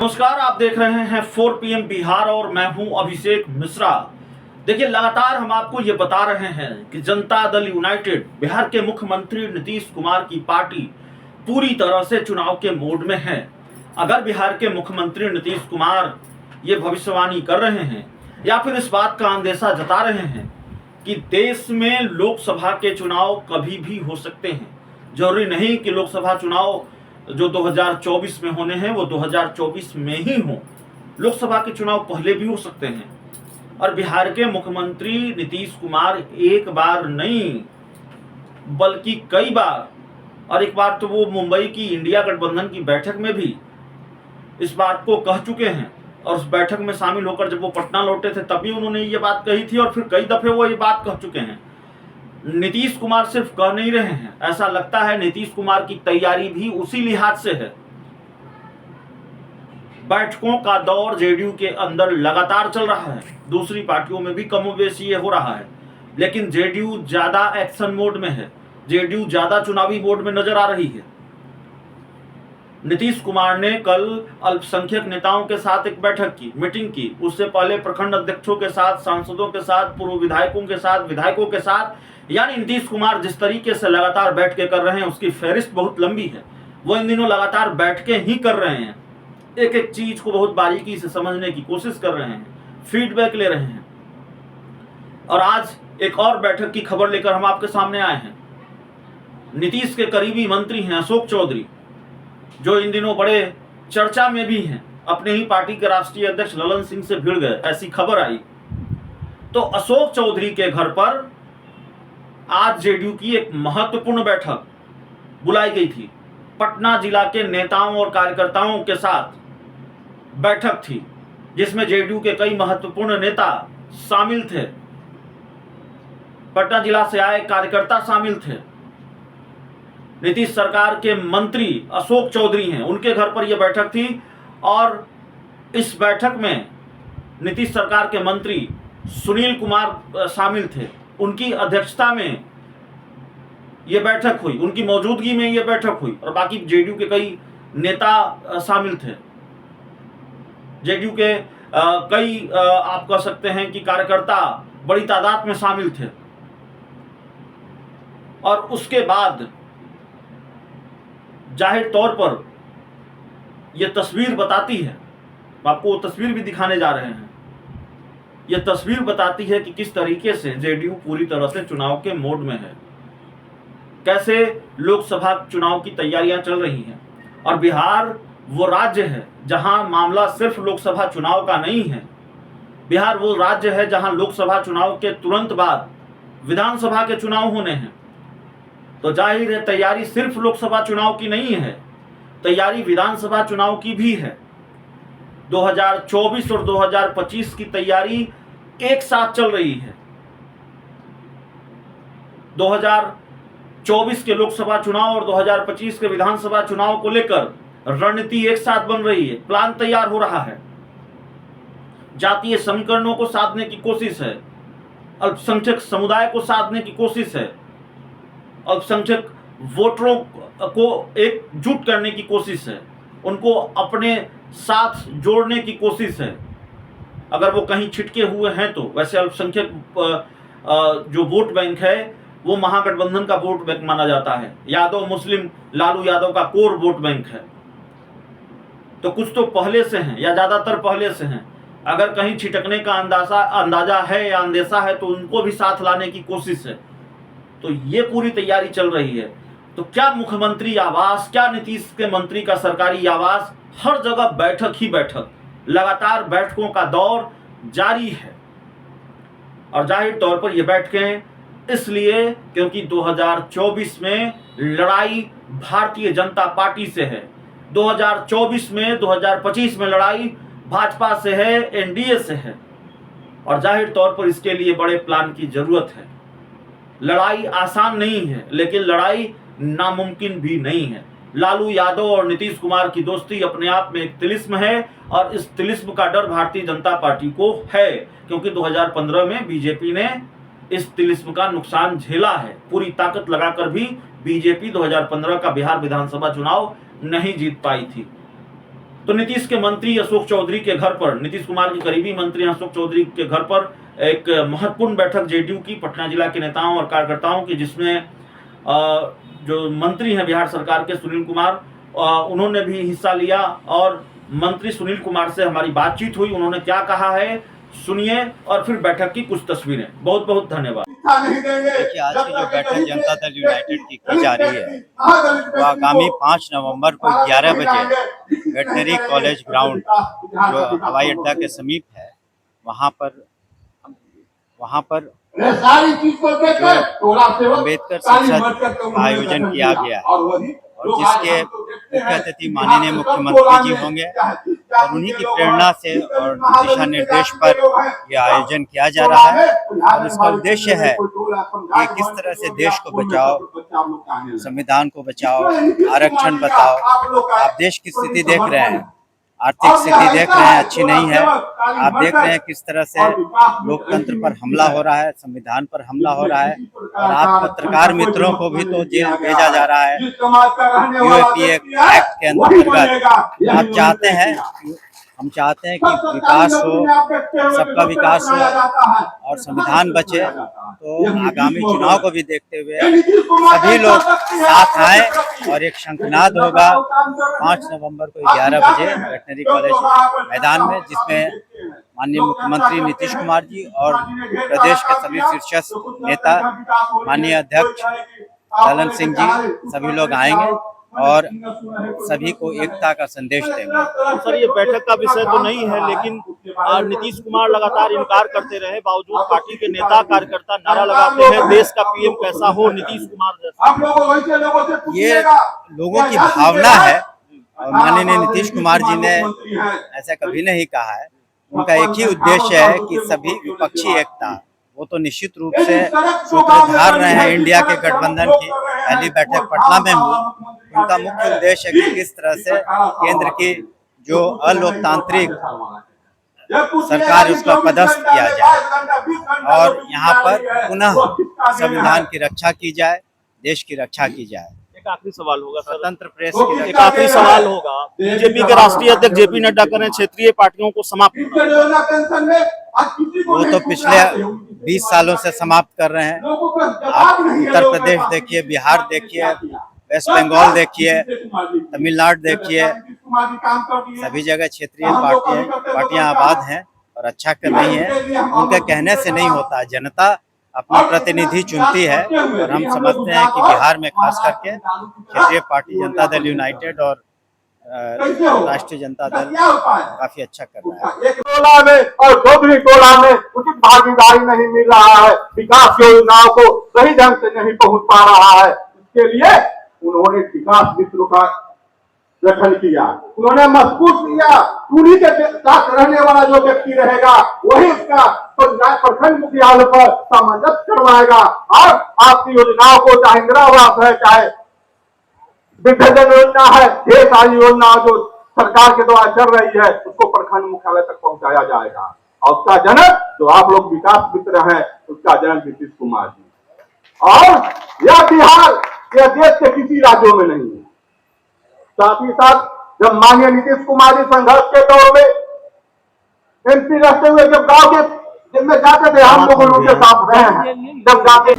नमस्कार, आप देख रहे हैं 4 PM बिहार और मैं हूं अभिषेक मिश्रा। देखिए, लगातार हम आपको ये बता रहे हैं कि जनता दल यूनाइटेड बिहार के मुख्यमंत्री नीतीश कुमार की पार्टी पूरी तरह से चुनाव के मोड में है। अगर बिहार के मुख्यमंत्री नीतीश कुमार ये भविष्यवाणी कर रहे हैं या फिर इस बात का अंदेशा जता रहे हैं कि देश में लोकसभा के चुनाव कभी भी हो सकते हैं, जरूरी नहीं कि लोकसभा चुनाव जो 2024 में होने हैं वो 2024 में ही हो, लोकसभा के चुनाव पहले भी हो सकते हैं। और बिहार के मुख्यमंत्री नीतीश कुमार एक बार नहीं बल्कि कई बार, और एक बार तो वो मुंबई की इंडिया गठबंधन की बैठक में भी इस बात को कह चुके हैं, और उस बैठक में शामिल होकर जब वो पटना लौटे थे तभी उन्होंने ये बात कही थी, और फिर कई दफे वो ये बात कह चुके हैं। नीतीश कुमार सिर्फ कह नहीं रहे हैं, ऐसा लगता है नीतीश कुमार की तैयारी भी उसी लिहाज से है। बैठकों का दौर जेडीयू के अंदर लगातार चल रहा है, दूसरी पार्टियों में भी कमोबेशी ये हो रहा है, लेकिन जेडीयू ज्यादा एक्शन मोड में है, जेडीयू ज्यादा चुनावी मोड में नजर आ रही है। नीतीश कुमार ने कल अल्पसंख्यक नेताओं के साथ एक बैठक की, मीटिंग की। उससे पहले प्रखंड अध्यक्षों के साथ, सांसदों के साथ, पूर्व विधायकों के साथ, विधायकों के साथ, यानी नीतीश कुमार जिस तरीके से लगातार बैठकें कर रहे हैं उसकी फहरिस्त बहुत लंबी है। वो इन दिनों लगातार बैठकें ही कर रहे हैं, एक एक चीज को बहुत बारीकी से समझने की कोशिश कर रहे हैं, फीडबैक ले रहे हैं। और आज एक और बैठक की खबर लेकर हम आपके सामने आए हैं। नीतीश के करीबी मंत्री हैं अशोक चौधरी, जो इन दिनों बड़े चर्चा में भी हैं, अपने ही पार्टी के राष्ट्रीय अध्यक्ष ललन सिंह से भिड़ गए, ऐसी खबर आई। तो अशोक चौधरी के घर पर आज जेडीयू की एक महत्वपूर्ण बैठक बुलाई गई थी। पटना जिला के नेताओं और कार्यकर्ताओं के साथ बैठक थी, जिसमें जेडीयू के कई महत्वपूर्ण नेता शामिल थे, पटना जिला से आए कार्यकर्ता शामिल थे। नीतीश सरकार के मंत्री अशोक चौधरी हैं, उनके घर पर यह बैठक थी, और इस बैठक में नीतीश सरकार के मंत्री सुनील कुमार शामिल थे। उनकी अध्यक्षता में यह बैठक हुई, उनकी मौजूदगी में यह बैठक हुई, और बाकी जेडीयू के कई नेता शामिल थे। जेडीयू के कई आप कह सकते हैं कि कार्यकर्ता बड़ी तादाद में शामिल थे। और उसके बाद जाहिर तौर पर यह तस्वीर बताती है, आपको वो तस्वीर भी दिखाने जा रहे हैं। यह तस्वीर बताती है कि किस तरीके से जेडीयू पूरी तरह से चुनाव के मोड में है, कैसे लोकसभा चुनाव की तैयारियां चल रही हैं। और बिहार वो राज्य है जहां मामला सिर्फ लोकसभा चुनाव का नहीं है। बिहार वो राज्य है जहां लोकसभा चुनाव के तुरंत बाद विधानसभा के चुनाव होने हैं। तो जाहिर है तैयारी सिर्फ लोकसभा चुनाव की नहीं है, तैयारी विधानसभा चुनाव की भी है। 2024 और 2025 की तैयारी एक साथ चल रही है। 2024 के लोकसभा चुनाव और 2025 के विधानसभा चुनाव को लेकर रणनीति एक साथ बन रही है, प्लान तैयार हो रहा है। जातीय समीकरणों को साधने की कोशिश है, अल्पसंख्यक समुदाय को साधने की कोशिश है, अल्पसंख्यक वोटरों को एकजुट करने की कोशिश है, उनको अपने साथ जोड़ने की कोशिश है। अगर वो कहीं छिटके हुए हैं तो वैसे अल्पसंख्यक जो वोट बैंक है वो महागठबंधन का वोट बैंक माना जाता है, यादव मुस्लिम लालू यादव का कोर वोट बैंक है। तो कुछ तो पहले से हैं या ज्यादातर पहले से हैं। अगर कहीं छिटकने का अंदाजा है या अंदेशा है तो उनको भी साथ लाने की कोशिश है। तो ये पूरी तैयारी चल रही है। तो क्या मुख्यमंत्री आवास, क्या नीतीश के मंत्री का सरकारी आवास, हर जगह बैठक ही बैठक, लगातार बैठकों का दौर जारी है। और जाहिर तौर पर ये बैठकें इसलिए क्योंकि 2024 में लड़ाई भारतीय जनता पार्टी से है, 2024 में 2025 में लड़ाई भाजपा से है, एनडीए से है। और जाहिर तौर पर इसके लिए बड़े प्लान की जरूरत है। लड़ाई आसान नहीं है, लेकिन लड़ाई नामुमकिन भी नहीं है। लालू यादव और नीतीश कुमार की दोस्ती अपने आप में एक तिलिस्म है, और इस तिलिस्म का डर भारतीय जनता पार्टी को है, क्योंकि 2015 में बीजेपी ने इस तिलिस्म का नुकसान झेला है। पूरी ताकत लगाकर भी बीजेपी 2015 का बिहार विधानसभा चुनाव नहीं जीत पाई थी। तो नीतीश के मंत्री अशोक चौधरी के घर पर, नीतीश कुमार के करीबी मंत्री अशोक चौधरी के घर पर एक महत्वपूर्ण बैठक जेडीयू की, पटना जिला के नेताओं और कार्यकर्ताओं की, जिसमें जो मंत्री हैं बिहार सरकार के सुनील कुमार, उन्होंने भी हिस्सा लिया। और मंत्री सुनील कुमार से हमारी बातचीत हुई, उन्होंने क्या कहा है सुनिए, और फिर बैठक की कुछ तस्वीरें। बहुत बहुत धन्यवाद। देखिए, आज की जो बैठक जनता दल यूनाइटेड की जा रही है वो आगामी 5 नवंबर को 11 बजे वेटनरी कॉलेज ग्राउंड जो हवाई अड्डा के समीप है वहाँ पर जो अम्बेडकर संसद का आयोजन किया गया है और जिसके मुख्य अतिथि माननीय मुख्यमंत्री जी होंगे और उन्हीं की प्रेरणा से और दिशा निर्देश पर यह आयोजन किया जा रहा है। और इसका उद्देश्य है कि किस तरह से देश को बचाओ, संविधान को बचाओ, आरक्षण बचाओ। आप देश की स्थिति देख रहे हैं, आर्थिक स्थिति देख रहे हैं, अच्छी नहीं है। आप देख रहे हैं किस तरह से लोकतंत्र पर हमला हो रहा है, संविधान पर हमला हो रहा है। और आप पत्रकार मित्रों को भी तो जेल भेजा जा रहा है यूएपीए एक्ट के अंतर्गत। आप चाहते हैं, हम चाहते हैं कि विकास हो, सबका विकास हो और संविधान बचे। तो आगामी चुनाव को भी देखते हुए सभी लोग साथ आए और एक शंखनाद होगा 5 नवंबर को 11 बजे वेटनरी कॉलेज मैदान में, जिसमें माननीय मुख्यमंत्री नीतीश कुमार जी और प्रदेश के सभी शीर्षस्थ नेता, माननीय अध्यक्ष ललन सिंह जी, सभी लोग आएंगे और सभी को एकता का संदेश देंगे। सर, ये बैठक का विषय तो नहीं है, लेकिन नीतीश कुमार लगातार इनकार करते रहे, बावजूद पार्टी के नेता कार्यकर्ता नारा लगाते हैं देश का पीएम कैसा हो, नीतीश कुमार जैसा। ये लोगों की भावना है और माननीय नीतीश कुमार जी ने ऐसा कभी नहीं कहा है। उनका एक ही उद्देश्य है कि सभी विपक्षी एकता, वो तो निश्चित रूप से सूत्रधार रहे हैं इंडिया के गठबंधन की। पहली बैठक पटना में हुई। उनका मुख्य उद्देश्य है कि किस तरह से केंद्र की जो अलोकतांत्रिक सरकार है उसका पदस्थ किया जाए और यहाँ पर पुनः संविधान की रक्षा की जाए, देश की रक्षा की जाए। एक आखिरी सवाल होगा, स्वतंत्र प्रेस की एक आखिरी सवाल होगा। बीजेपी के राष्ट्रीय अध्यक्ष जेपी नड्डा करें क्षेत्रीय पार्टियों को समाप्त, वो तो पिछले 20 सालों से समाप्त कर रहे हैं। आप उत्तर प्रदेश देखिए, बिहार देखिए, वेस्ट बंगाल देखिए, तमिलनाडु देखिए, सभी जगह क्षेत्रीय पार्टियां आबाद हैं और अच्छा कर रही हैं। उनके कहने से नहीं होता, जनता अपना प्रतिनिधि चुनती है और हम समझते हैं कि बिहार में खास करके क्षेत्रीय पार्टी जनता दल यूनाइटेड और राष्ट्रीय जनता दल काफी अच्छा कर रहा है। टोला में और चौधरी टोला में उचित भागीदारी नहीं मिल रहा है, विकास योजनाओं को सही ढंग से नहीं पहुंच पा रहा है। इसके लिए उन्होंने विकास मित्र का गठन किया, उन्होंने मजबूत किया। पूरी के साथ रहने वाला जो व्यक्ति रहेगा वही उसका प्रखंड मुख्यालय पर सामंजस्य करवाएगा और आपकी योजनाओं को, चाहे इंदिरा आवास है, चाहे वृद्धजन योजना है, ढेर सारी योजना जो सरकार के द्वारा चल रही है, उसको प्रखंड मुख्यालय तक पहुंचाया जाएगा। और उसका जनक जो आप लोग विकास मित्र हैं, उसका जनक नीतीश कुमार जी। और यह बिहार यह देश के किसी राज्यों में नहीं है। साथ ही साथ जब माननीय नीतीश कुमार जी संघर्ष के दौर में एमपी रहते हुए जब गांव के जिनमें जाते थे, हम लोग उनके साथ रहे हैं, जब जाते